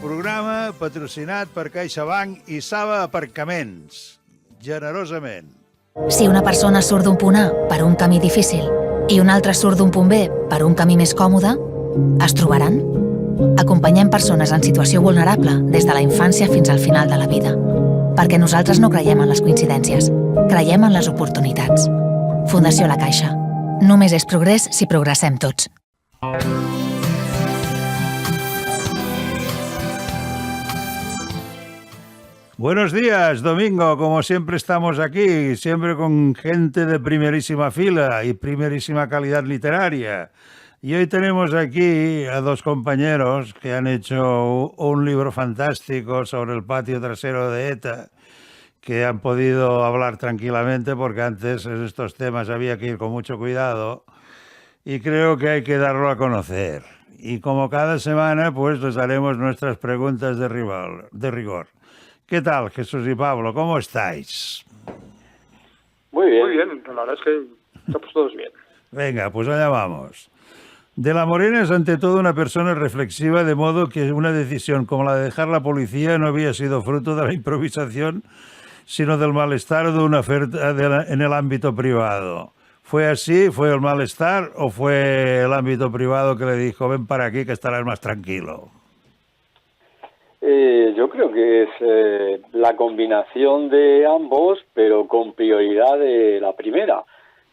programa patrocinat per CaixaBank i Saba Aparcaments. Generosament. Si una persona surt d'un punt A per un camí difícil i una altra surt d'un punt B per un camí més còmode, es trobaran? Acompanyem persones en situació vulnerable des de la infància fins al final de la vida. Perquè nosaltres no creiem en les coincidències, creiem en les oportunitats. Fundació La Caixa. Només és progrés si progressem tots. Buenos días, Domingo. Como siempre estamos aquí, siempre con gente de primerísima fila y primerísima calidad literaria. Y hoy tenemos aquí a dos compañeros que han hecho un libro fantástico sobre el patio trasero de ETA, que han podido hablar tranquilamente porque antes en estos temas había que ir con mucho cuidado y creo que hay que darlo a conocer. Y como cada semana, pues les haremos nuestras preguntas de rigor. ¿Qué tal, Jesús y Pablo? ¿Cómo estáis? Muy bien, la verdad es que estamos todos bien. Venga, pues allá vamos. De la Morena es ante todo una persona reflexiva, de modo que una decisión como la de dejar la policía no había sido fruto de la improvisación, sino del malestar de una oferta en el ámbito privado. ¿Fue así? ¿Fue el malestar o fue el ámbito privado que le dijo ven para aquí que estarás más tranquilo? Yo creo que es la combinación de ambos, pero con prioridad de la primera.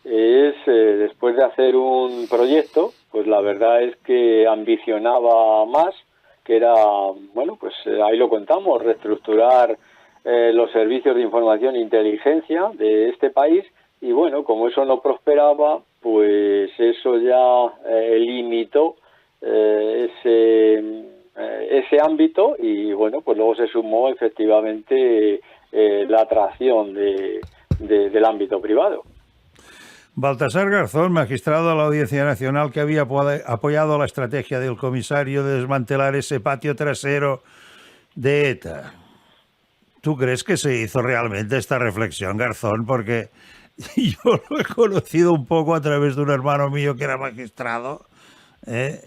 Después de hacer un proyecto, pues la verdad es que ambicionaba más, que era, bueno, pues ahí lo contamos, reestructurar los servicios de información e inteligencia de este país, y bueno, como eso no prosperaba, pues eso ya limitó ese ámbito, y bueno, pues luego se sumó efectivamente la atracción del ámbito privado. Baltasar Garzón, magistrado de la Audiencia Nacional, que había apoyado la estrategia del comisario de desmantelar ese patio trasero de ETA. ¿Tú crees que se hizo realmente esta reflexión, Garzón? Porque yo lo he conocido un poco a través de un hermano mío que era magistrado,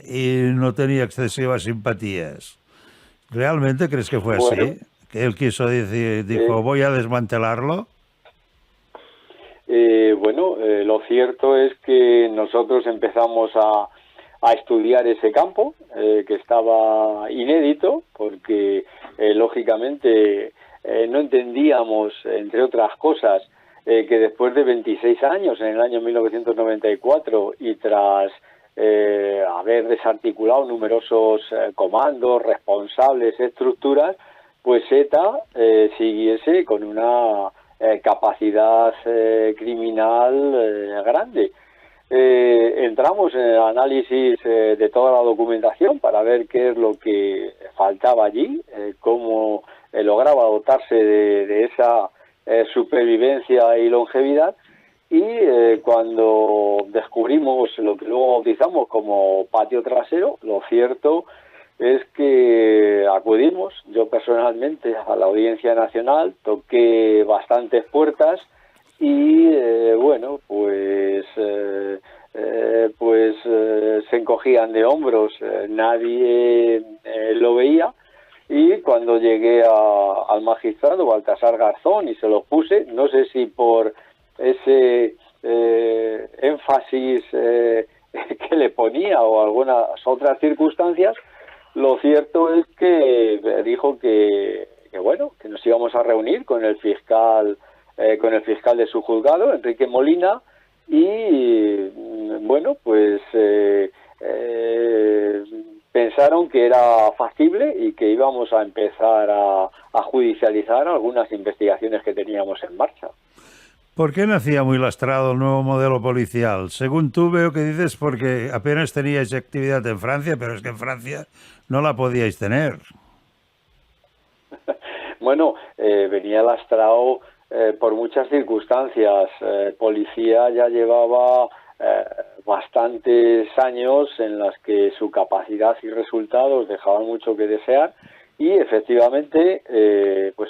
y no tenía excesivas simpatías. ¿Realmente crees que fue así? ¿Que él quiso decir, dijo, voy a desmantelarlo? Lo cierto es que nosotros empezamos a estudiar ese campo, que estaba inédito, porque lógicamente no entendíamos, entre otras cosas, que después de 26 años, en el año 1994, y tras haber desarticulado numerosos comandos, responsables, estructuras, pues ETA siguiese con una capacidad criminal grande. Entramos en el análisis de toda la documentación para ver qué es lo que faltaba allí, cómo lograba dotarse de esa supervivencia y longevidad, y cuando descubrimos lo que luego bautizamos como patio trasero, lo cierto es que acudimos, yo personalmente, a la Audiencia Nacional, toqué bastantes puertas y, se encogían de hombros, nadie lo veía, y cuando llegué al magistrado Baltasar Garzón y se lo puse, no sé si por ese énfasis que le ponía o algunas otras circunstancias, lo cierto es que dijo que nos íbamos a reunir con el fiscal de su juzgado, Enrique Molina, y pensaron que era factible y que íbamos a empezar a judicializar algunas investigaciones que teníamos en marcha. ¿Por qué nacía muy lastrado el nuevo modelo policial? Según tú veo que dices porque apenas teníais actividad en Francia, pero es que en Francia no la podíais tener. Venía lastrado por muchas circunstancias. Policía ya llevaba bastantes años en las que su capacidad y resultados dejaban mucho que desear, y efectivamente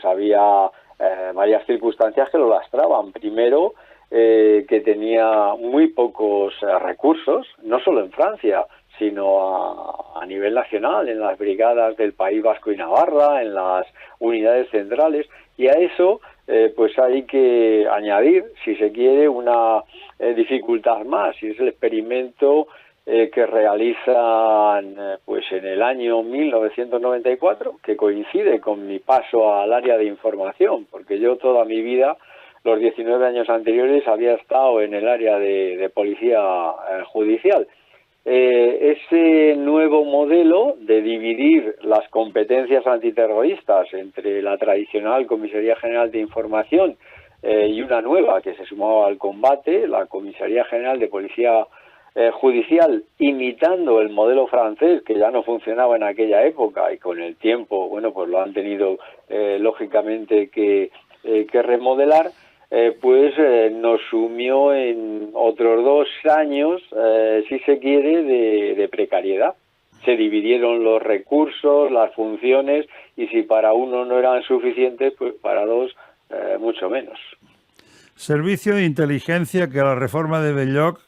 había varias circunstancias que lo lastraban. Primero, que tenía muy pocos recursos, no solo en Francia, sino a nivel nacional, en las brigadas del País Vasco y Navarra, en las unidades centrales, y a eso pues hay que añadir, si se quiere, una dificultad más, y es el experimento que realizan pues en el año 1994, que coincide con mi paso al área de información, porque yo toda mi vida, los 19 años anteriores, había estado en el área de policía judicial. Ese nuevo modelo de dividir las competencias antiterroristas entre la tradicional Comisaría General de Información y una nueva que se sumaba al combate, la Comisaría General de Policía Judicial, imitando el modelo francés, que ya no funcionaba en aquella época, y con el tiempo, bueno, pues lo han tenido lógicamente que remodelar. Nos sumió en otros 2 años, si se quiere, de precariedad. Se dividieron los recursos, las funciones, y si para uno no eran suficientes, pues para 2 mucho menos. Servicio de inteligencia que la reforma de Belloc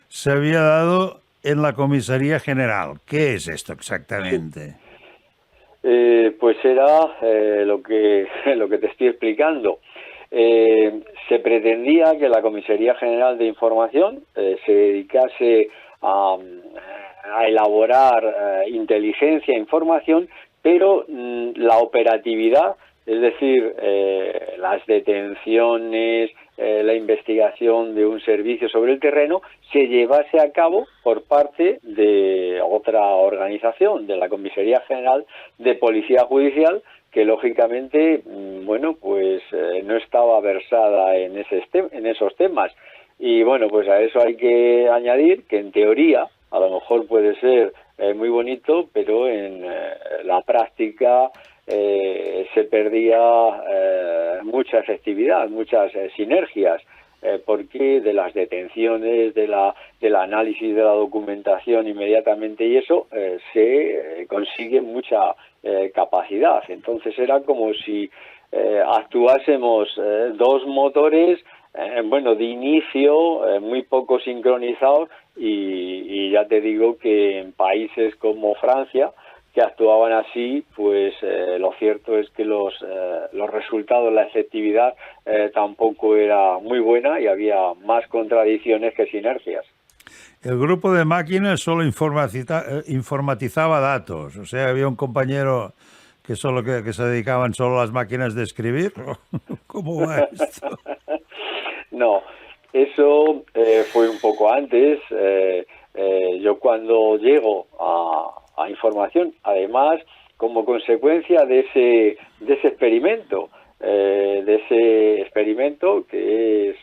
se había dado en la Comisaría General. ¿Qué es esto exactamente? Pues era lo que te estoy explicando. Se pretendía que la Comisaría General de Información se dedicase a elaborar inteligencia e información, pero la operatividad, es decir, las detenciones, la investigación de un servicio sobre el terreno, se llevase a cabo por parte de otra organización, de la Comisaría General de Policía Judicial, que lógicamente, bueno, pues no estaba versada en esos temas. Y bueno, pues a eso hay que añadir que en teoría, a lo mejor puede ser muy bonito, pero en la práctica se perdía mucha efectividad, muchas sinergias, porque de las detenciones, del análisis de la documentación inmediatamente, y eso se consigue mucha capacidad. Entonces era como si actuásemos 2 motores, de inicio, muy poco sincronizados, y ya te digo que en países como Francia, que actuaban así, pues lo cierto es que los resultados, la efectividad tampoco era muy buena, y había más contradicciones que sinergias. El grupo de máquinas solo informatizaba datos, o sea, había un compañero que se dedicaban solo a las máquinas de escribir. ¿Cómo va esto? No, eso fue un poco antes. Yo cuando llego a información, además, como consecuencia de ese experimento, que es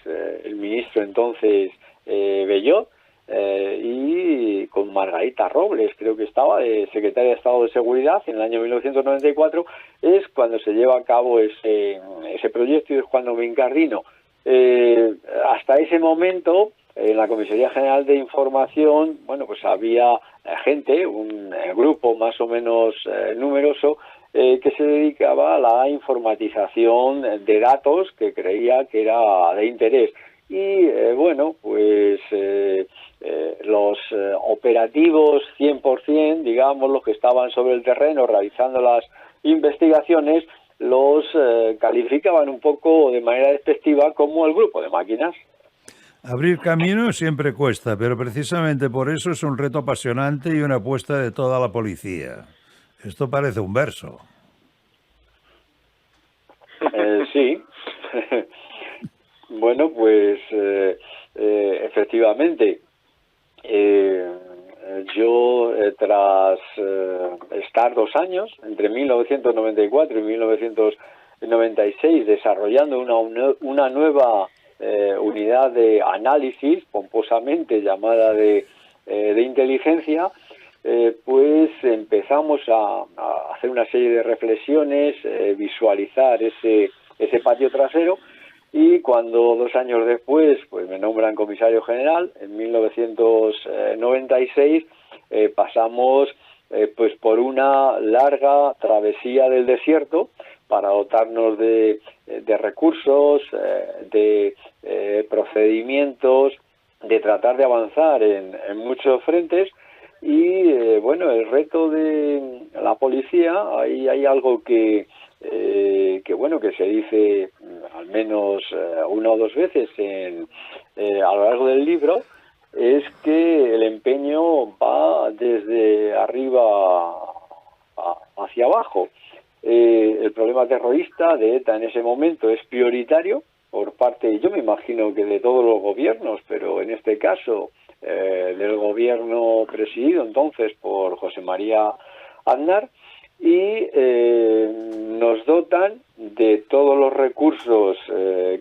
el ministro entonces Belloc, y con Margarita Robles, creo que estaba de secretaria de Estado de Seguridad en el año 1994, es cuando se lleva a cabo ese proyecto, y es cuando me incardino. Hasta ese momento, en la Comisaría General de Información, bueno, pues había gente, un grupo más o menos numeroso, que se dedicaba a la informatización de datos que creía que era de interés. Y los operativos 100%, digamos, los que estaban sobre el terreno realizando las investigaciones, los calificaban un poco de manera despectiva como el grupo de máquinas. Abrir camino siempre cuesta, pero precisamente por eso es un reto apasionante y una apuesta de toda la policía. Esto parece un verso. Sí. Bueno, pues efectivamente, yo tras estar 2 años, entre 1994 y 1996, desarrollando una nueva unidad de análisis, pomposamente llamada de inteligencia, pues empezamos a hacer una serie de reflexiones, visualizar ese patio trasero. Y cuando 2 años después pues me nombran comisario general, en 1996, pasamos pues por una larga travesía del desierto para dotarnos de recursos, de procedimientos, de tratar de avanzar en muchos frentes. bueno, el reto de la policía, hay algo que bueno, que se dice al menos una o dos veces a lo largo del libro, es que el empeño va desde arriba hacia abajo. El problema terrorista de ETA en ese momento es prioritario por parte, yo me imagino que de todos los gobiernos, pero en este caso del gobierno presidido entonces por José María Aznar, y nos dotan de todos los recursos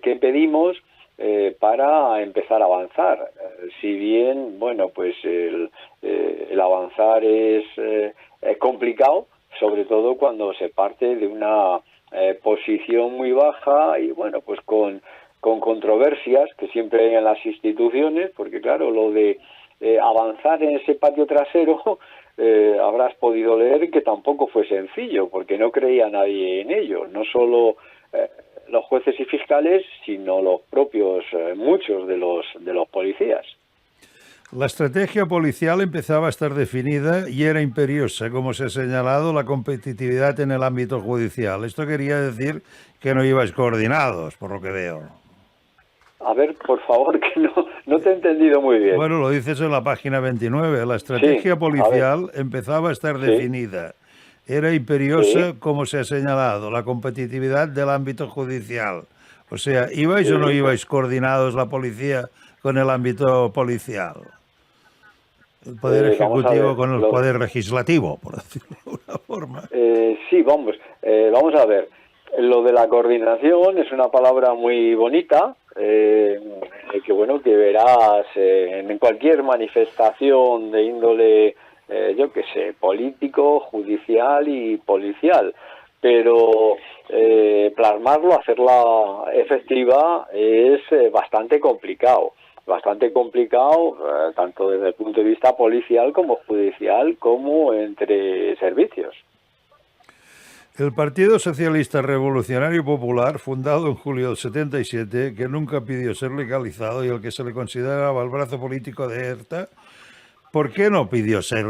que pedimos para empezar a avanzar. Si bien, bueno, pues el avanzar es complicado, sobre todo cuando se parte de una posición muy baja y, bueno, pues con controversias que siempre hay en las instituciones, porque claro, lo de avanzar en ese patio trasero, habrás podido leer que tampoco fue sencillo, porque no creía nadie en ello, no solo los jueces y fiscales, sino los propios, muchos de los policías. La estrategia policial empezaba a estar definida y era imperiosa, como se ha señalado, la competitividad en el ámbito judicial. Esto quería decir que no ibais coordinados, por lo que veo. A ver, por favor, que no te he entendido muy bien. Bueno, lo dices en la página 29. La estrategia policial empezaba a estar definida. Era imperiosa, como se ha señalado, la competitividad del ámbito judicial. O sea, ¿ibais o no ibais coordinados la policía con el ámbito policial? El poder ejecutivo con el poder legislativo, por decirlo de alguna forma. Sí, vamos a ver. Lo de la coordinación es una palabra muy bonita, que bueno, que verás en cualquier manifestación de índole, yo qué sé, político, judicial y policial. Pero plasmarlo, hacerla efectiva es bastante complicado. Tanto desde el punto de vista policial como judicial, como entre servicios. El Partido Socialista Revolucionario Popular, fundado en julio del 77, que nunca pidió ser legalizado y al que se le consideraba el brazo político de ETA, ¿por qué no pidió ser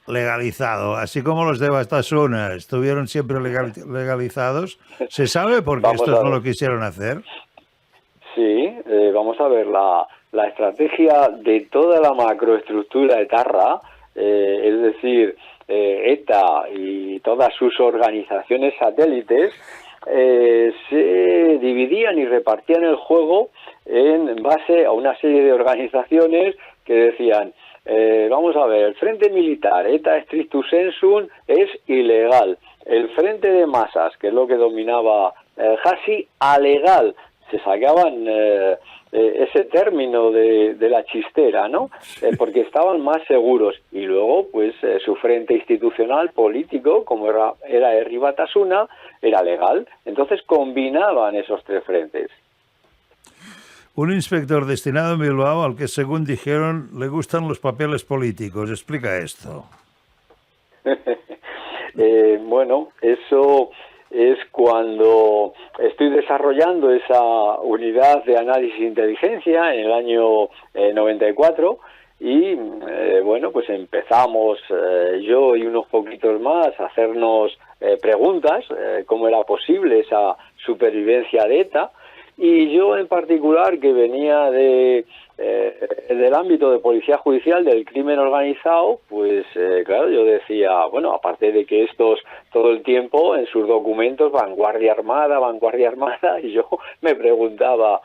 legalizado? Así como los de Batasuna estuvieron siempre legalizados, ¿se sabe por qué estos no lo quisieron hacer? Sí, vamos a ver, la estrategia de toda la macroestructura etarra, es decir, ETA y todas sus organizaciones satélites, se dividían y repartían el juego en base a una serie de organizaciones que decían, vamos a ver, el Frente Militar, ETA stricto sensu, es ilegal. El Frente de Masas, que es lo que dominaba Hassi, alegal. Se sacaban ese término de la chistera, ¿no? Porque estaban más seguros. Y luego, pues, su frente institucional, político, como era Herri Batasuna, era legal. Entonces combinaban esos tres frentes. Un inspector destinado en Bilbao al que, según dijeron, le gustan los papeles políticos. Explica esto. Bueno, eso es cuando estoy desarrollando esa unidad de análisis de inteligencia en el año 94 y bueno, pues empezamos yo y unos poquitos más a hacernos preguntas, cómo era posible esa supervivencia de ETA, y yo en particular, que venía del ámbito de policía judicial, del crimen organizado, pues claro, yo decía, bueno, aparte de que estos todo el tiempo en sus documentos vanguardia armada, y yo me preguntaba,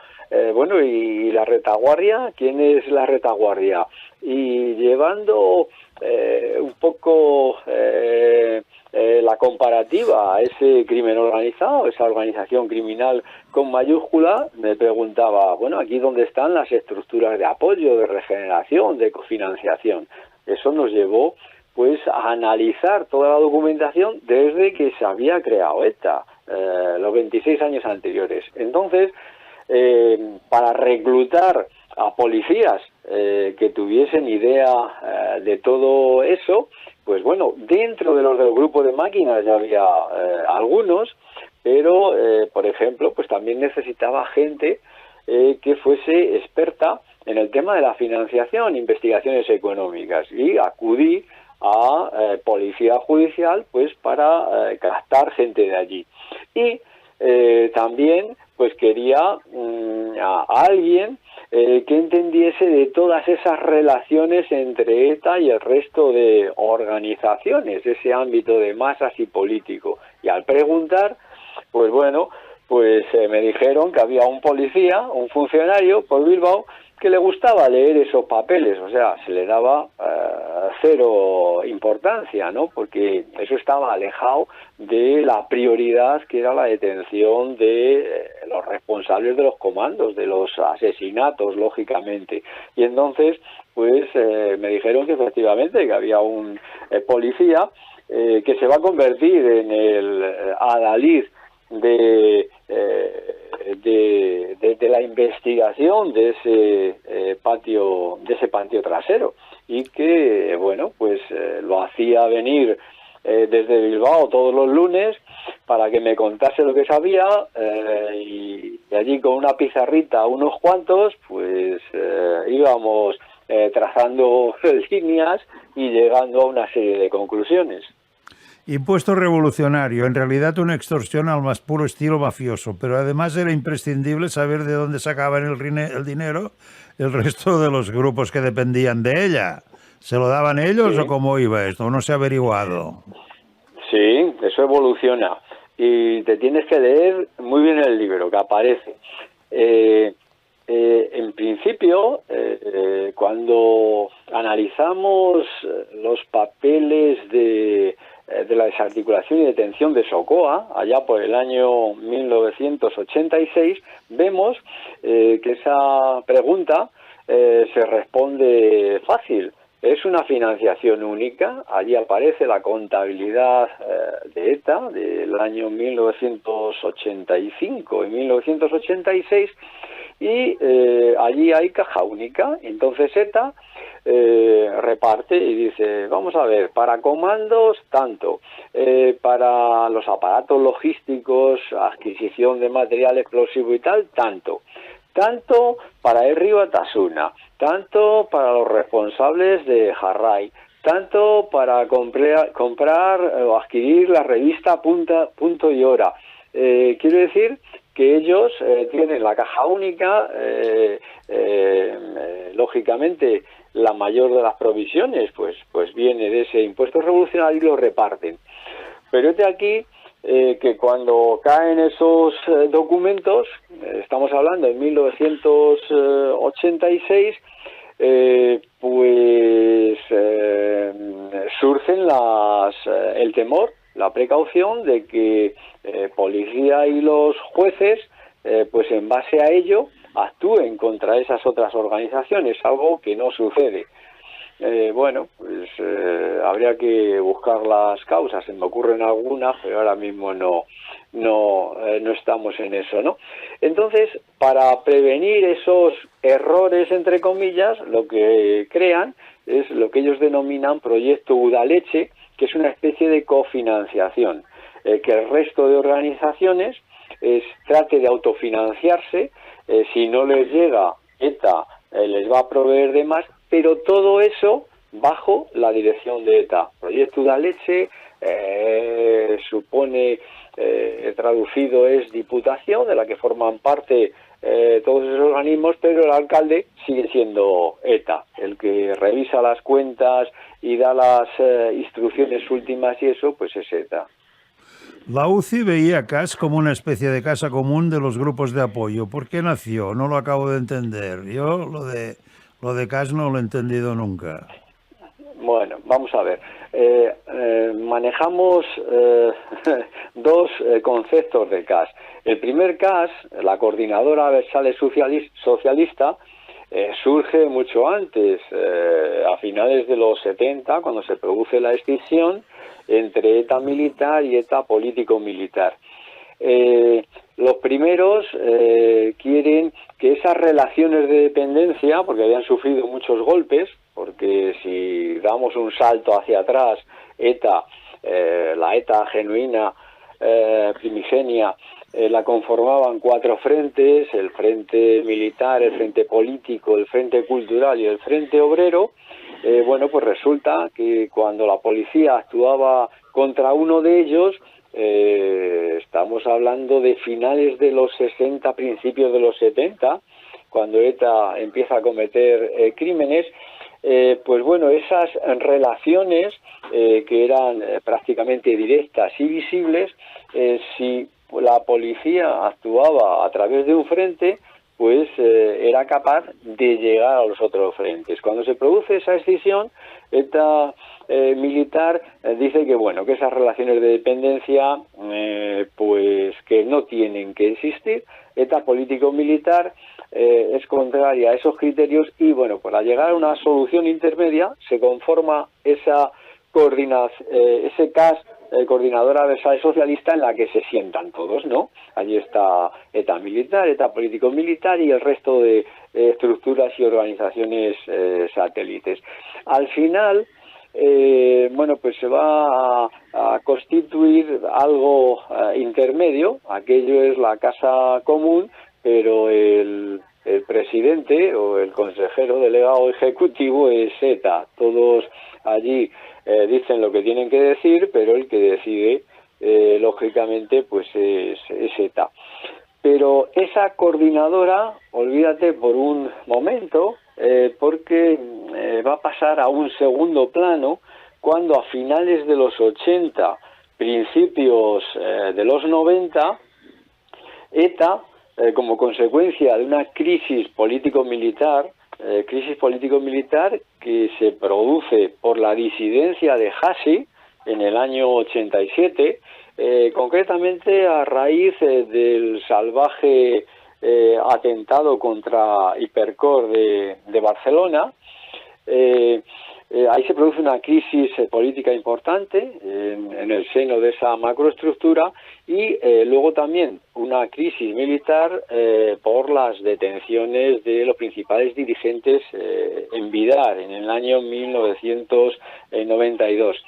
bueno, ¿y la retaguardia? ¿Quién es la retaguardia? Y llevando un poco la comparativa a ese crimen organizado, esa organización criminal con mayúscula, me preguntaba, bueno, aquí dónde están las estructuras de apoyo, de regeneración, de cofinanciación. Eso nos llevó pues a analizar toda la documentación desde que se había creado ETA, los 26 años anteriores. Entonces, para reclutar a policías que tuviesen idea de todo eso, pues bueno, dentro de los del grupo de máquinas ya había algunos, pero por ejemplo, pues también necesitaba gente que fuese experta en el tema de la financiación, investigaciones económicas, y acudí a policía judicial pues para captar gente de allí. Y también pues quería a alguien que entendiese de todas esas relaciones entre ETA y el resto de organizaciones, ese ámbito de masas y político. Y al preguntar, pues bueno, pues me dijeron que había un policía, un funcionario por Bilbao, que le gustaba leer esos papeles, o sea, se le daba cero importancia, ¿no? Porque eso estaba alejado de la prioridad que era la detención de los responsables de los comandos, de los asesinatos, lógicamente. Y entonces, pues me dijeron que efectivamente que había un policía que se va a convertir en el adalid de la investigación de ese patio trasero, y que bueno, pues lo hacía venir desde Bilbao todos los lunes para que me contase lo que sabía, y allí con una pizarrita unos cuantos pues íbamos trazando líneas y llegando a una serie de conclusiones. Impuesto revolucionario, en realidad una extorsión al más puro estilo mafioso, pero además era imprescindible saber de dónde sacaban el dinero el resto de los grupos que dependían de ella. ¿Se lo daban ellos Sí. o cómo iba esto? No se ha averiguado. Sí, eso evoluciona. Y te tienes que leer muy bien el libro que aparece. En principio, cuando analizamos los papeles de la desarticulación y detención de Socoa, allá por el año 1986, vemos que esa pregunta se responde fácil. Es una financiación única. Allí aparece la contabilidad de ETA del año 1985 y 1986, y allí hay caja única. Entonces ETA reparte y dice, vamos a ver, para comandos tanto, para los aparatos logísticos, adquisición de material explosivo y tal, tanto para el río Batasuna, tanto para los responsables de Jarray, tanto para comprar o adquirir la revista Punto y Hora. Quiero decir que ellos tienen la caja única, lógicamente la mayor de las provisiones pues viene de ese impuesto revolucionario y lo reparten. Pero de aquí que cuando caen esos documentos, estamos hablando de 1986, surgen el temor, la precaución de que policía y los jueces, pues en base a ello, actúen contra esas otras organizaciones, algo que no sucede. Bueno, pues habría que buscar las causas. Se me ocurren algunas, pero ahora mismo no estamos en eso, ¿no? Entonces, para prevenir esos errores, entre comillas, lo que crean es lo que ellos denominan Proyecto Udaleche, que es una especie de cofinanciación, que el resto de organizaciones trate de autofinanciarse. Si no les llega, ETA les va a proveer de más, pero todo eso bajo la dirección de ETA. Proyecto Udaleche supone, traducido, es diputación, de la que forman parte todos esos organismos, pero el alcalde sigue siendo ETA, el que revisa las cuentas y da las instrucciones últimas, y eso pues es ETA. La UCI veía CAS como una especie de casa común de los grupos de apoyo. ¿Por qué nació? No lo acabo de entender. Yo lo de CAS no lo he entendido nunca. Bueno, vamos a ver. Manejamos dos conceptos de CAS. El primer CAS, la Coordinadora Versales Socialista, surge mucho antes, a finales de los 70, cuando se produce la escisión entre ETA militar y ETA político-militar. Los primeros quieren que esas relaciones de dependencia, porque habían sufrido muchos golpes, porque si damos un salto hacia atrás, ETA, la ETA genuina, primigenia, la conformaban 4 frentes: el frente militar, el frente político, el frente cultural y el frente obrero. Bueno, pues resulta que cuando la policía actuaba contra uno de ellos, estamos hablando de finales de los 60, principios de los 70, cuando ETA empieza a cometer crímenes. Pues bueno, esas relaciones que eran prácticamente directas y visibles, si la policía actuaba a través de un frente, pues era capaz de llegar a los otros frentes. Cuando se produce esa escisión, ETA militar dice que bueno, que esas relaciones de dependencia pues que no tienen que existir. ETA político-militar es contraria a esos criterios y bueno, para llegar a una solución intermedia se conforma esa ese CAS, Coordinadora Adversal Socialista, en la que se sientan todos, ¿no? Allí está ETA militar, ETA político-militar y el resto de estructuras y organizaciones satélites. Al final, bueno, pues se va a constituir algo intermedio. Aquello es la casa común, pero el presidente o el consejero delegado ejecutivo es ETA. Todos allí dicen lo que tienen que decir, pero el que decide, lógicamente, pues es ETA. Pero esa coordinadora, olvídate por un momento, porque va a pasar a un segundo plano cuando a finales de los 80, principios de los 90, ETA, como consecuencia de una crisis político-militar que se produce por la disidencia de Hassi en el año 87, concretamente a raíz del salvaje atentado contra Hipercor de Barcelona. Ahí se produce una crisis política importante en el seno de esa macroestructura y luego también una crisis militar por las detenciones de los principales dirigentes en Bidar en el año 1992.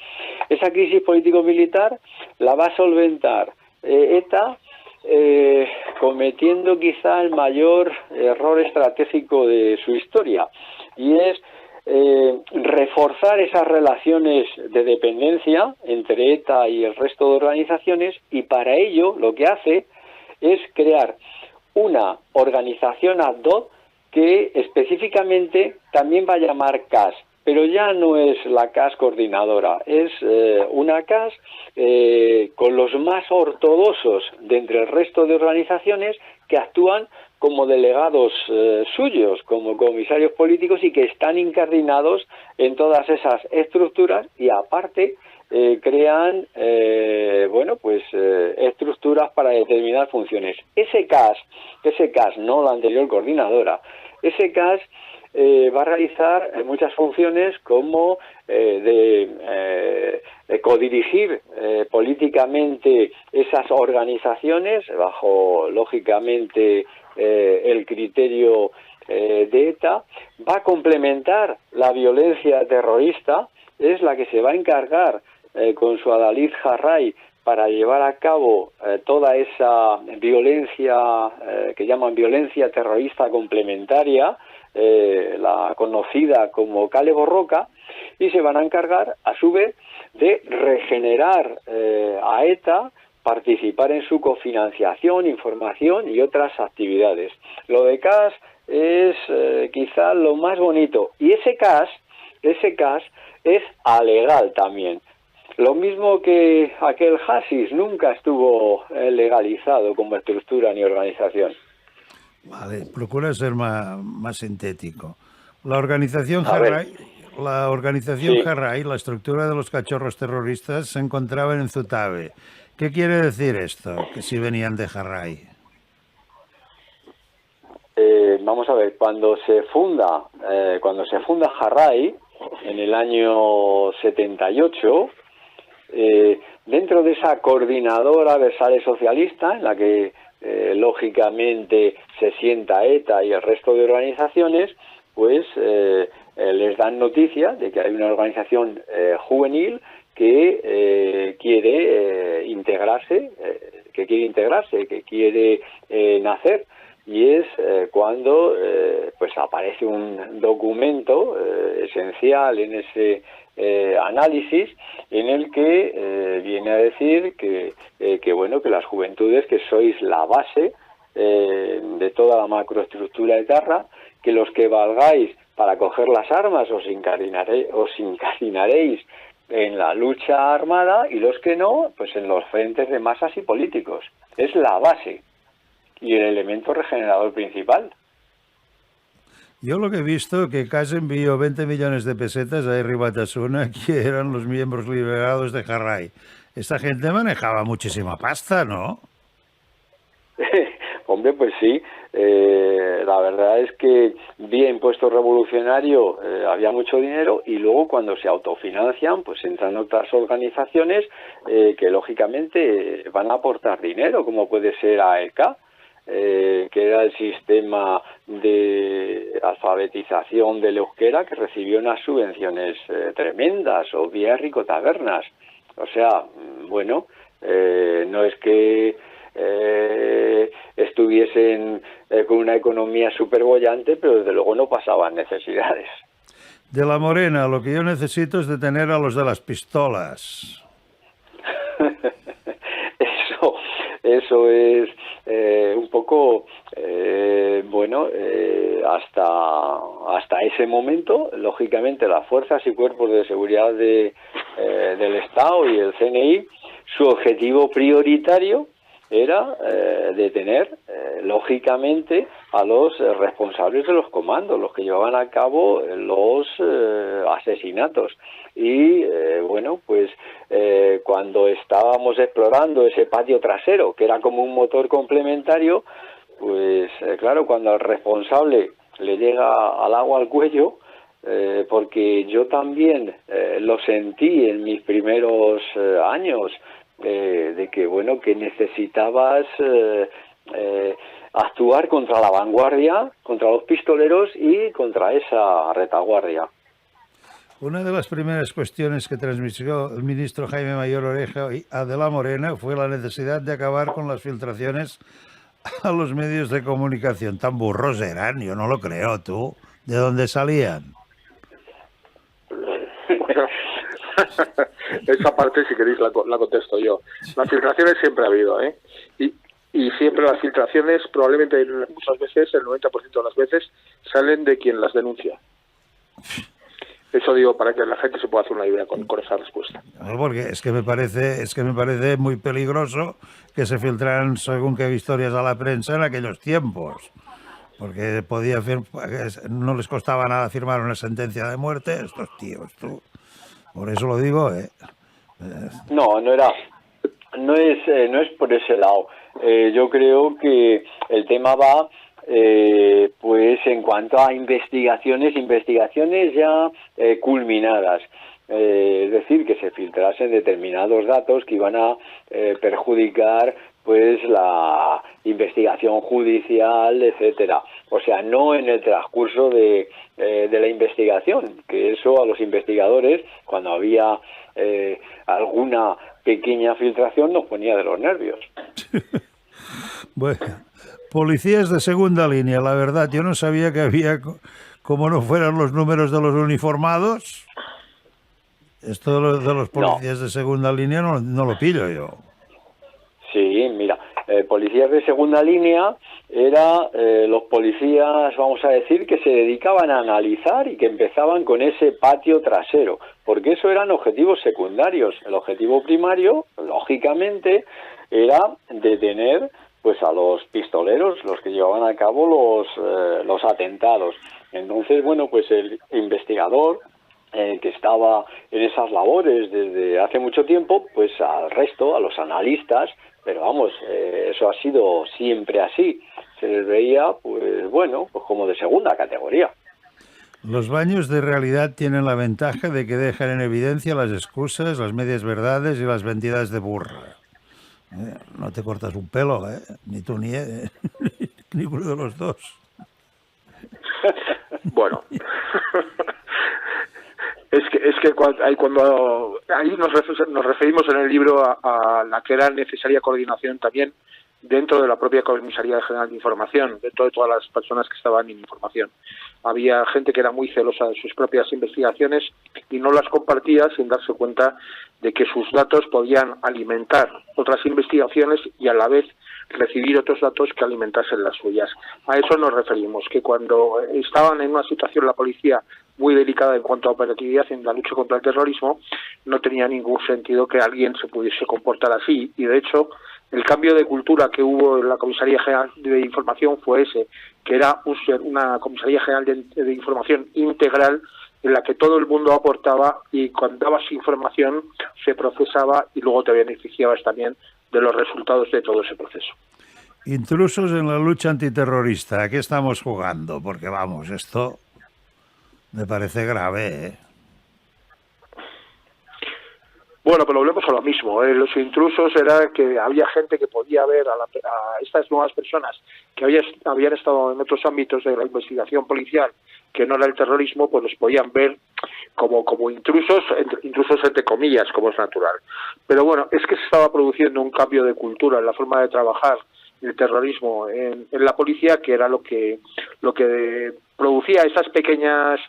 Esa crisis político-militar la va a solventar ETA cometiendo quizá el mayor error estratégico de su historia, y es reforzar esas relaciones de dependencia entre ETA y el resto de organizaciones, y para ello lo que hace es crear una organización ad hoc que específicamente también va a llamar CAS, pero ya no es la CAS coordinadora, es una CAS con los más ortodoxos de entre el resto de organizaciones que actúan como delegados suyos, como comisarios políticos, y que están incardinados en todas esas estructuras y aparte crean bueno, pues estructuras para determinar funciones. Ese CAS, no la anterior coordinadora, ese CAS va a realizar muchas funciones como de codirigir políticamente esas organizaciones bajo, lógicamente, el criterio de ETA. Va a complementar la violencia terrorista, es la que se va a encargar con su adalid Jarray para llevar a cabo toda esa violencia que llaman violencia terrorista complementaria, la conocida como Kale Borroka, y se van a encargar a su vez de regenerar a ETA, participar en su cofinanciación, información y otras actividades. Lo de CAS es quizá lo más bonito, y ese CAS es alegal también. Lo mismo que aquel Hasis nunca estuvo legalizado como estructura ni organización. Vale, procura ser más sintético. La organización Jarray, sí, la estructura de los cachorros terroristas, se encontraba en Zutabe. ¿Qué quiere decir esto? Que si venían de Jarray. Vamos a ver, cuando se funda Jarray en el año 78, dentro de esa coordinadora adversal socialista en la que lógicamente se sienta ETA y el resto de organizaciones, pues les dan noticia de que hay una organización juvenil que quiere integrarse, que quiere integrarse, que quiere nacer. Y es cuando pues aparece un documento esencial en ese análisis, en el que viene a decir que bueno, que las juventudes, que sois la base de toda la macroestructura etarra, que los que valgáis para coger las armas os incardinaréis en la lucha armada, y los que no, pues en los frentes de masas y políticos. Es la base y el elemento regenerador principal. Yo lo que he visto que casi envió 20 millones de pesetas a Herri Batasuna, que eran los miembros liberados de Jarray. Esta gente manejaba muchísima pasta, ¿no? Hombre, pues sí. La verdad es que vía impuesto revolucionario había mucho dinero, y luego cuando se autofinancian pues entran otras organizaciones que lógicamente van a aportar dinero, como puede ser AEK, que era el sistema de alfabetización del euskera, que recibió unas subvenciones tremendas, o vía Ricotabernas. O sea, bueno, no es que estuviesen con una economía súper bollante, pero desde luego no pasaban necesidades. De la Morena, lo que yo necesito es detener a los de las pistolas. Eso es un poco, bueno, hasta ese momento, lógicamente, las fuerzas y cuerpos de seguridad del Estado y el CNI, su objetivo prioritario era detener, lógicamente, a los responsables de los comandos, los que llevaban a cabo los asesinatos. Y, bueno, pues cuando estábamos explorando ese patio trasero, que era como un motor complementario, pues claro, cuando al responsable le llega al agua al cuello, porque yo también lo sentí en mis primeros años, de que bueno, que necesitabas actuar contra la vanguardia, contra los pistoleros y contra esa retaguardia. Una de las primeras cuestiones que transmitió el ministro Jaime Mayor Oreja a De la Morena fue la necesidad de acabar con las filtraciones a los medios de comunicación. Tan burros eran, yo no lo creo, tú. ¿De dónde salían? Bueno, esa parte, si queréis, la contesto yo. Las filtraciones siempre ha habido, ¿eh? Y siempre las filtraciones, probablemente muchas veces, el 90% de las veces, salen de quien las denuncia. Eso digo para que la gente se pueda hacer una idea con esa respuesta. No, porque es que me parece muy peligroso que se filtraran según qué historias a la prensa en aquellos tiempos. Porque no les costaba nada firmar una sentencia de muerte a estos tíos, tú. Por eso lo digo, No es por ese lado. Yo creo que el tema va pues en cuanto a investigaciones ya culminadas. Es decir, que se filtrasen determinados datos que iban a perjudicar pues la investigación judicial, etcétera. O sea, no en el transcurso de la investigación, que eso a los investigadores, cuando había alguna pequeña filtración, nos ponía de los nervios. Bueno, policías de segunda línea, la verdad, yo no sabía que había, como no fueran los números de los uniformados. Esto de los policías de segunda línea no lo pillo yo. Sí, mira, policías de segunda línea era los policías, vamos a decir, que se dedicaban a analizar y que empezaban con ese patio trasero, porque eso eran objetivos secundarios. El objetivo primario, lógicamente, era detener pues a los pistoleros, los que llevaban a cabo los atentados. Entonces, bueno, pues el investigador que estaba en esas labores desde hace mucho tiempo, pues al resto, a los analistas, pero vamos, eso ha sido siempre así, se les veía, pues bueno, pues como de segunda categoría. Los baños de realidad tienen la ventaja de que dejan en evidencia las excusas, las medias verdades y las mentiras de burra. No te cortas un pelo, ni tú ni ninguno de los dos. Bueno, cuando ahí nos referimos en el libro a la que era necesaria coordinación también dentro de la propia Comisaría General de Información, dentro de todas las personas que estaban en información. Había gente que era muy celosa de sus propias investigaciones y no las compartía sin darse cuenta de que sus datos podían alimentar otras investigaciones y a la vez recibir otros datos que alimentasen las suyas. A eso nos referimos, que cuando estaban en una situación la policía muy delicada en cuanto a operatividad en la lucha contra el terrorismo, no tenía ningún sentido que alguien se pudiese comportar así, y de hecho el cambio de cultura que hubo en la Comisaría General de Información fue ese, que era una Comisaría General de Información integral en la que todo el mundo aportaba y cuando dabas información se procesaba y luego te beneficiabas también de los resultados de todo ese proceso. Intrusos en la lucha antiterrorista, ¿a qué estamos jugando? Porque vamos, esto me parece grave, ¿eh? Bueno, pero volvemos a lo mismo. Los intrusos era que había gente que podía ver a estas nuevas personas que habían estado en otros ámbitos de la investigación policial, que no era el terrorismo, pues los podían ver como intrusos entre comillas, como es natural. Pero bueno, es que se estaba produciendo un cambio de cultura en la forma de trabajar el terrorismo en la policía, que era lo que producía esas pequeñas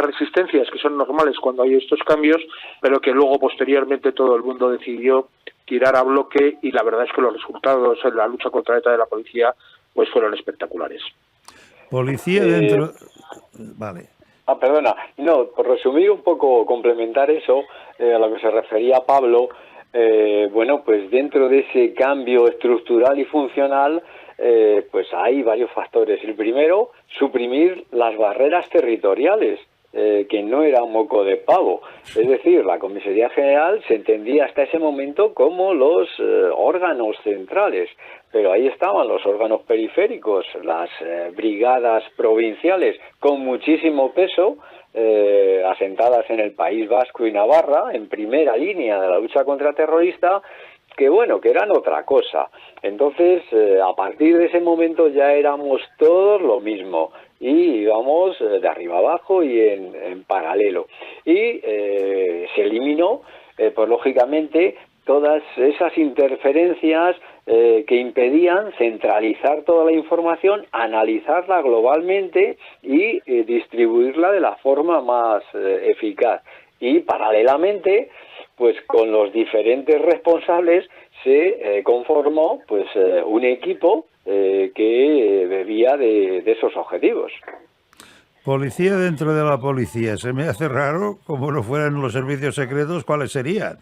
resistencias que son normales cuando hay estos cambios, pero que luego posteriormente todo el mundo decidió tirar a bloque, y la verdad es que los resultados en la lucha contra ETA de la policía pues fueron espectaculares. Policía dentro... Vale. Perdona, no, por resumir un poco, complementar eso, a lo que se refería Pablo, bueno, pues dentro de ese cambio estructural y funcional, pues hay varios factores. El primero, suprimir las barreras territoriales, que no era un moco de pavo. Es decir, la Comisaría General se entendía hasta ese momento como los órganos centrales, pero ahí estaban los órganos periféricos, las brigadas provinciales con muchísimo peso, asentadas en el País Vasco y Navarra, en primera línea de la lucha contra terrorista, que bueno, que eran otra cosa. Entonces, a partir de ese momento ya éramos todos lo mismo y íbamos de arriba abajo y en paralelo. Y se eliminó, pues lógicamente, todas esas interferencias que impedían centralizar toda la información, analizarla globalmente y distribuirla de la forma más eficaz. Y paralelamente, pues con los diferentes responsables se conformó pues un equipo que bebía de esos objetivos. Policía dentro de la policía. Se me hace raro, como no fueran los servicios secretos, ¿cuáles serían?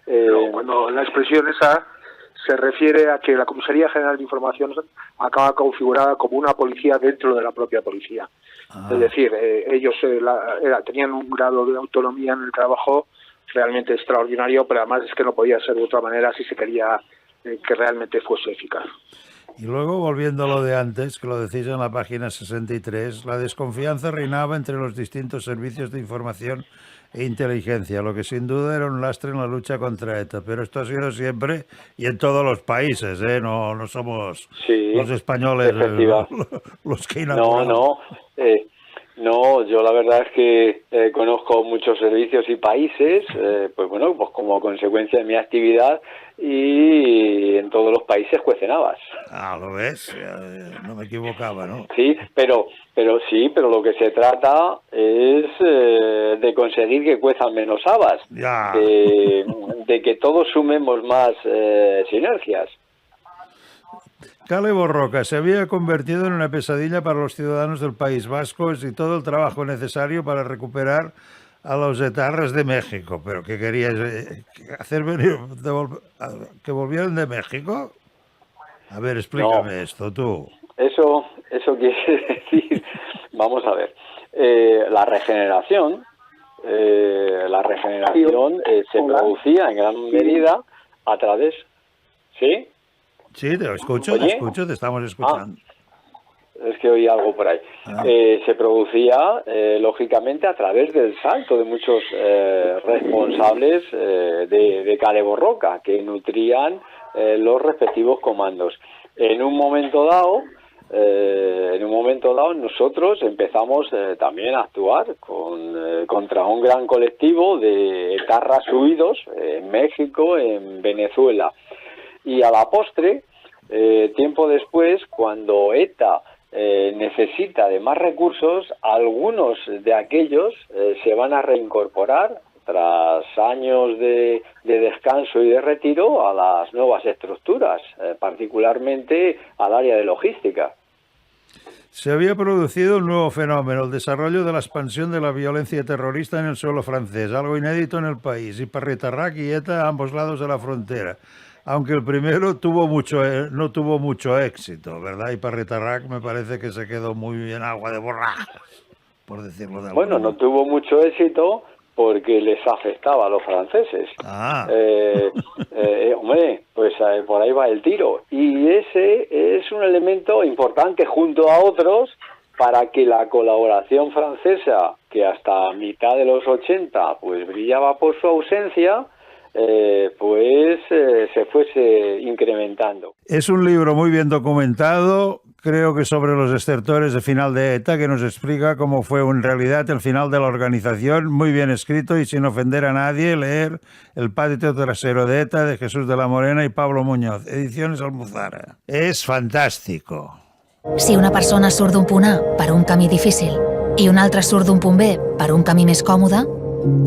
No, cuando la expresión esa se refiere a que la Comisaría General de Información acaba configurada como una policía dentro de la propia policía. Es decir, ellos tenían un grado de autonomía en el trabajo realmente extraordinario, pero además es que no podía ser de otra manera si se quería que realmente fuese eficaz. Y luego, volviendo a lo de antes, que lo decís en la página 63, la desconfianza reinaba entre los distintos servicios de información e inteligencia, lo que sin duda era un lastre en la lucha contra ETA. Pero esto ha sido siempre y en todos los países, ¿eh? No somos los españoles los que inauguramos. No, yo la verdad es que conozco muchos servicios y países, pues bueno, pues como consecuencia de mi actividad, y en todos los países cuecen habas. ¿Lo ves? No me equivocaba, ¿no? Sí, pero lo que se trata es de conseguir que cuezan menos habas, de que todos sumemos más sinergias. Kale Borroka se había convertido en una pesadilla para los ciudadanos del País Vasco y todo el trabajo necesario para recuperar a los etarras de México. ¿Pero qué querías hacer venir? ¿Que volvieran de México? A ver, explícame esto, tú. Eso quiere decir, vamos a ver, la regeneración se producía en gran medida a través... ¿Sí? Sí, te escucho, te estamos escuchando. Es que oí algo por ahí. Se producía, lógicamente, a través del salto de muchos responsables de Kale Borroka, que nutrían los respectivos comandos. En un momento dado, en un momento dado nosotros empezamos también a actuar contra un gran colectivo de etarras huidos en México, en Venezuela. Y a la postre, tiempo después, cuando ETA necesita de más recursos, algunos de aquellos se van a reincorporar tras años de descanso y de retiro a las nuevas estructuras, particularmente al área de logística. Se había producido un nuevo fenómeno, el desarrollo de la expansión de la violencia terrorista en el suelo francés, algo inédito en el país, y Parretarrac y ETA a ambos lados de la frontera. Aunque el primero no tuvo mucho éxito, ¿verdad? Y Parretarrac me parece que se quedó muy en agua de borrajas, por decirlo de alguna manera. Bueno, no tuvo mucho éxito porque les afectaba a los franceses. Hombre, pues por ahí va el tiro. Y ese es un elemento importante junto a otros para que la colaboración francesa, que hasta mitad de los 80 pues brillaba por su ausencia, se fuese incrementando. Es un libro muy bien documentado, creo que sobre los desertores de final de ETA, que nos explica cómo fue en realidad el final de la organización, muy bien escrito y sin ofender a nadie, leer El patio trasero de ETA de Jesús de la Morena y Pablo Muñoz, Ediciones Almuzara. És fantàstico. Si una persona surt d'un punt A per un camí difícil i una altra surt d'un punt B per un camí més còmode,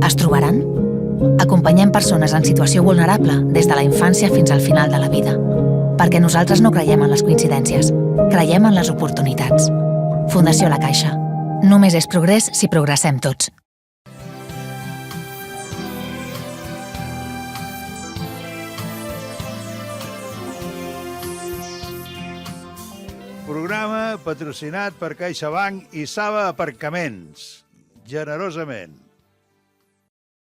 es trobaran? Acompanyem persones en situació vulnerable des de la infància fins al final de la vida. Perquè nosaltres no creiem en les coincidències, creiem en les oportunitats. Fundació La Caixa. Només és progrés si progressem tots. Programa patrocinat per CaixaBank i Saba Aparcaments. Generosament.